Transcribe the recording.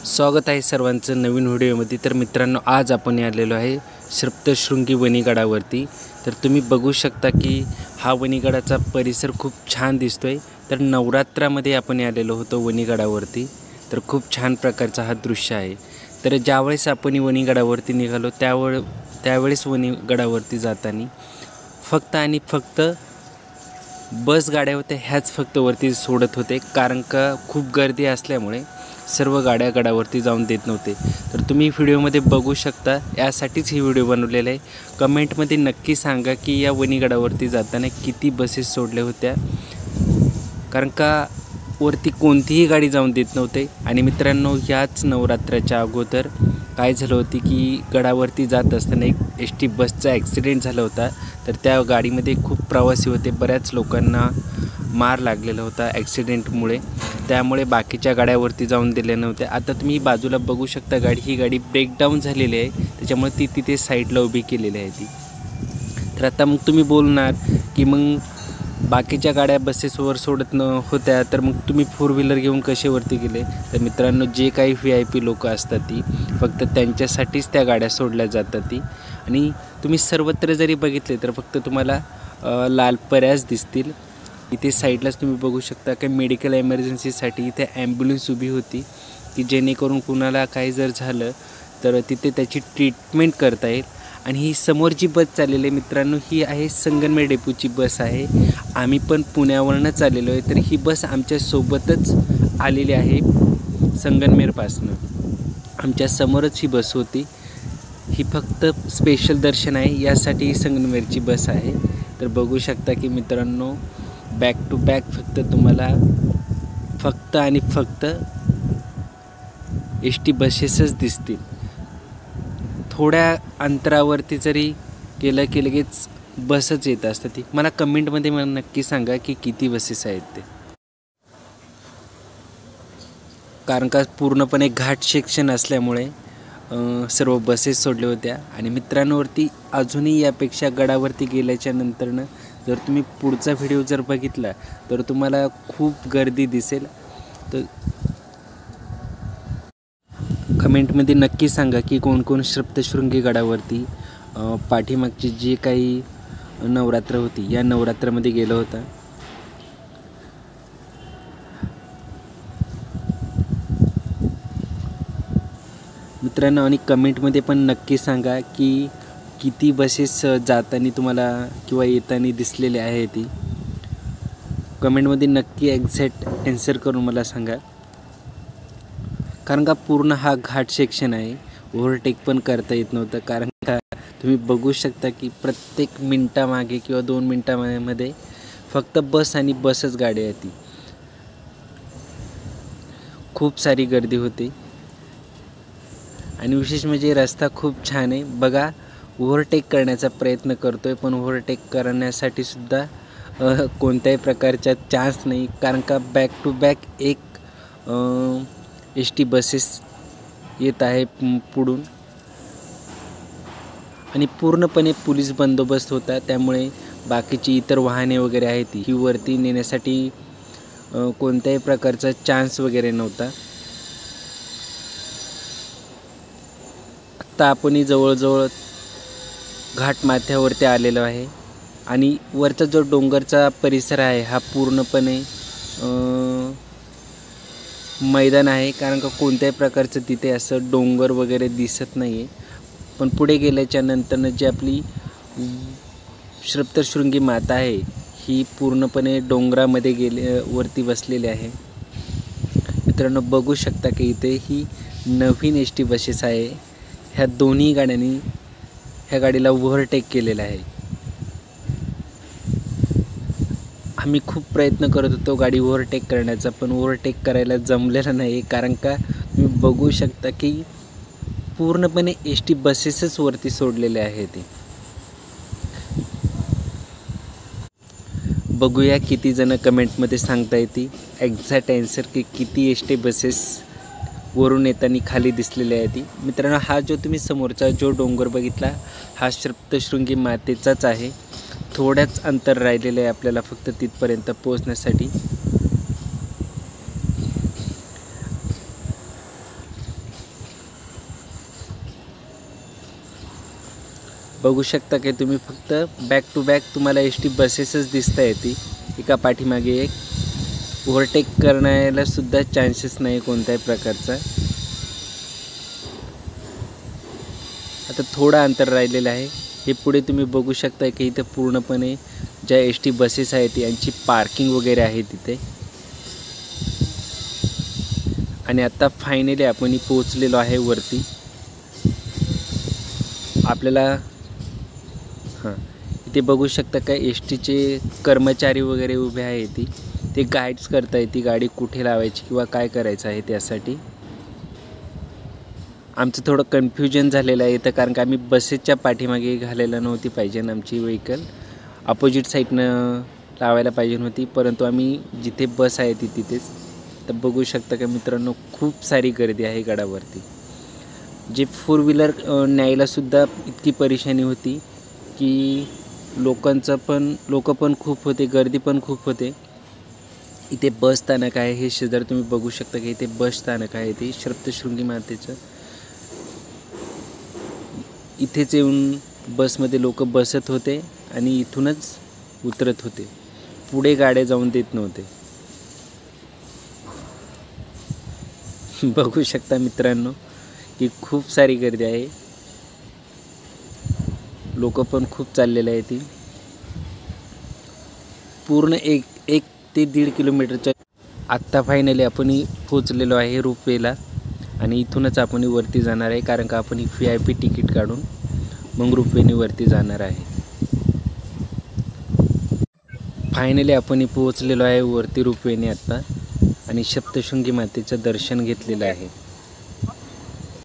स्वागत आहे सर्वांचं नवीन व्हिडिओमध्ये। तर मित्रांनो, आज आपण आलेलो आहे सप्तशृंगी वणीगडावरती। तर तुम्ही बघू शकता की हा वणीगडाचा परिसर खूप छान दिसतोय। तर नवरात्रामध्ये आपण आलेलो होतो वणीगडावरती। तर खूप छान प्रकारचा हा दृश्य आहे। तर ज्यावेळेस आपण वणीगडावरती निघालो त्यावेळेस वणीगडावरती जाताना फक्त आणि फक्त बस गाड्या होत्या, ह्याच फक्त वरती सोडत होते, कारण का खूप गर्दी असल्यामुळे सर्व गाड्या गडावरती जाऊन देत नव्हते। तर तुम्ही व्हिडिओमध्ये बघू शकता, यासाठीच ही व्हिडिओ बनवलेला आहे। कमेंटमध्ये नक्की सांगा की या वणीगडावरती जाताना किती बसेस सोडल्या होत्या, कारण का वरती कोणतीही गाडी जाऊन देत नव्हते। आणि मित्रांनो, याच नवरात्राच्या अगोदर काय झालं होती की गडावरती जात असताना एक एस-टी बसचा ॲक्सिडेंट झाला होता। तर त्या गाडीमध्ये खूप प्रवासी होते, बऱ्याच लोकांना मार लागलेला होता ॲक्सिडेंटमुळे, त्यामुळे बाकीच्या गाड्यावरती जाऊन दिल्या नव्हत्या। आता तुम्ही बाजूला बघू शकता ही गाडी ब्रेकडाऊन झालेली आहे, त्याच्यामुळे ती तिथे साईडला उभी केलेली आहे ती। तर आता मग तुम्ही बोलणार की मग बाकीच्या गाड्या बसेसवर सोडत होत्या, तर मग तुम्ही फोर व्हीलर घेऊन कसे वरती गेले? तर मित्रांनो, जे काही VIP लोकं असतात ती फक्त त्यांच्यासाठीच त्या गाड्या सोडल्या जातात ती। आणि तुम्ही सर्वत्र जरी बघितले तर फक्त तुम्हाला लाल पऱ्याच दिसतील। इथे साईडलाच तुम्ही बघू शकता की मेडिकल एमर्जन्सीसाठी इथे ॲम्ब्युलन्स उभी होती, की जेणेकरून कुणाला काही जर झालं तर तिथे त्याची ट्रीटमेंट करता येईल। आणि ही समोर जी बस चाललेली आहे मित्रांनो, ही आहे संगमनेर डेपोची बस आहे। आम्ही पण पुण्यावरूनच आलेलो आहे, तर ही बस आमच्यासोबतच आलेली आहे संगमनेरपासून। आमच्या समोरच ही बस होती। ही फक्त स्पेशल दर्शन आहे यासाठी ही संगमनेरची बस आहे। तर बघू शकता की मित्रांनो, बॅक टू बॅक तुम्हाला फक्त आणि फक्त एस-टी बसेसच दिसतील। थोड्या अंतरावरती जरी गेलं की लगेच बसच येत असतात ती। मला कमेंटमध्ये नक्की सांगा की किती बसेस आहेत ते, कारण का पूर्णपणे घाट सेक्शन असल्यामुळे सर्व बसेस सोडल्या होत्या। आणि मित्रांनो, वरती अजूनही यापेक्षा गडावरती गेल्याच्या नंतरनं जर तुम्ही पुढचा व्हिडिओ जर बघितला तर तुम्हाला खूप गर्दी दिसेल। तर कमेंटमध्ये नक्की सांगा की कोण सप्तशृंगी गडावरती पाठीमागची जी काही नवरात्र होती या नवरात्रामध्ये गेलं होतं। मित्रांनो, आणि कमेंटमध्ये पण नक्की सांगा की किती बसेस जाताना तुम्हाला किंवा येताना दिसलेले आहे ती। कमेंटमध्ये नक्की एक्झॅक्ट आन्सर करून मला सांगा, कारण का पूर्ण हा घाट सेक्शन आहे, ओव्हरटेक पण करता येत नव्हतं। कारण का तुम्ही बघू शकता की प्रत्येक मिनटामागे किंवा 2 मिनटामध्ये फक्त बस आणि बसच गाडी आहे ती। खूप सारी गर्दी होती। आणि विशेष म्हणजे रस्ता खूप छान आहे बघा। ओव्हरटेक करण्याचा प्रयत्न करतोय, पण ओव्हरटेक करण्यासाठी सुद्धा कोणत्याही प्रकारचा चान्स नाही, कारण का बॅक टू बॅक एक एस-टी बसेस येत आहे पुढून। आणि पूर्णपणे पोलीस बंदोबस्त होता, त्यामुळे बाकीची इतर वाहने वगैरे आहेत ही वरती नेण्यासाठी कोणत्याही प्रकारचा चान्स वगैरे नव्हता। आत्ता आपण जवळजवळ घाट माथ्यावरती आलेलो आहे। आणि वरचा जो डोंगरचा परिसर आहे हा पूर्णपणे मैदान आहे, कारण का कोणत्याही प्रकारचं तिथे असं डोंगर वगैरे दिसत नाही आहे। पण पुढे गेल्याच्या नंतरनं जी आपली सप्तशृंगी माता आहे ही पूर्णपणे डोंगरामध्ये वरती बसलेली आहे। मित्रांनो, बघू शकता की इथे ही नवीन एस-टी बसेस आहे। ह्या दोन्ही गाड्यांनी ह्या गाडीला ओव्हरटेक केलेला आहे। आम्ही खूप प्रयत्न करत होतो गाडी ओव्हरटेक करण्याचा, पण ओव्हरटेक करायला जमलेलं नाही, कारण का तुम्ही बघू शकता की पूर्णपणे एस-टी बसेसच वरती सोडलेले आहेत। बघूया किती जण कमेंटमध्ये सांगता येते एक्झॅक्ट आन्सर की किती एस-टी बसेस वरून येताना खाली दिसलेले आहे ती। मित्रांनो, हा जो तुम्ही समोरचा जो डोंगर बघितला हा सप्तशृंगी मातेचाच आहे। थोड्याच अंतर राहिलेलं आहे आपल्याला फक्त तिथपर्यंत पोहोचण्यासाठी। बघू शकता की तुम्ही फक्त बॅक टू बॅक तुम्हाला एस टी बसेसच दिसता येते, एका पाठीमागे एक. ओव्हरटेक करण्याला सुद्धा चान्सेस नाही कोणत्याही प्रकारचा. आता थोडं अंतर राहिलेलं आहे. हे पुढे तुम्ही बघू शकता की इथं पूर्णपणे ज्या एस टी बसेस आहेत यांची पार्किंग वगैरे आहे तिथे. आणि आता फायनली आपण पोहोचलेलो आहे वरती. आपल्याला इथे बघू शकता का एस टीचे कर्मचारी वगैरे उभे आहेत. ते गाईड्स करता येते गाडी कुठे लावायची किंवा काय करायचं आहे त्यासाठी. आमचं थोडं कन्फ्युजन झालेलं आहे इथं, कारण का आम्ही बसेसच्या पाठीमागे घालायला नव्हती पाहिजे आमची व्हेकल. अपोजिट साईडनं लावायला पाहिजे होती, परंतु आम्ही जिथे बस आहे तिथेच. तर बघू शकता का मित्रांनो, खूप सारी गर्दी आहे गडावरती. जे फोर व्हीलर न्यायलासुद्धा इतकी परेशानी होती की लोक पण खूप होते, गर्दी पण खूप होते. इथे बस स्थानक आहे, हे शेजार तुम्ही बघू शकता की इथे बस स्थानक आहे ते सप्तशृंगी मातेचं. इथेच येऊन बसमध्ये लोक बसत होते आणि इथूनच उतरत होते. पुढे गाड्या जाऊन देत नव्हते. बघू शकता मित्रांनो की खूप सारी गर्दी आहे. लोक पण खूप चाललेले आहेत. ती पूर्ण एक ते 1.5 किलोमीटरच्या. आत्ता फायनली आपण पोचलेलो आहे रोपवेला आणि इथूनच आपण वरती जाणार आहे, कारण का आपण VIP तिकीट काढून मग रोपवेने वरती जाणार आहे. फायनली आपण पोहोचलेलो आहे वरती रोपवेने आत्ता आणि सप्तशृंगी मातेचं दर्शन घेतलेलं आहे.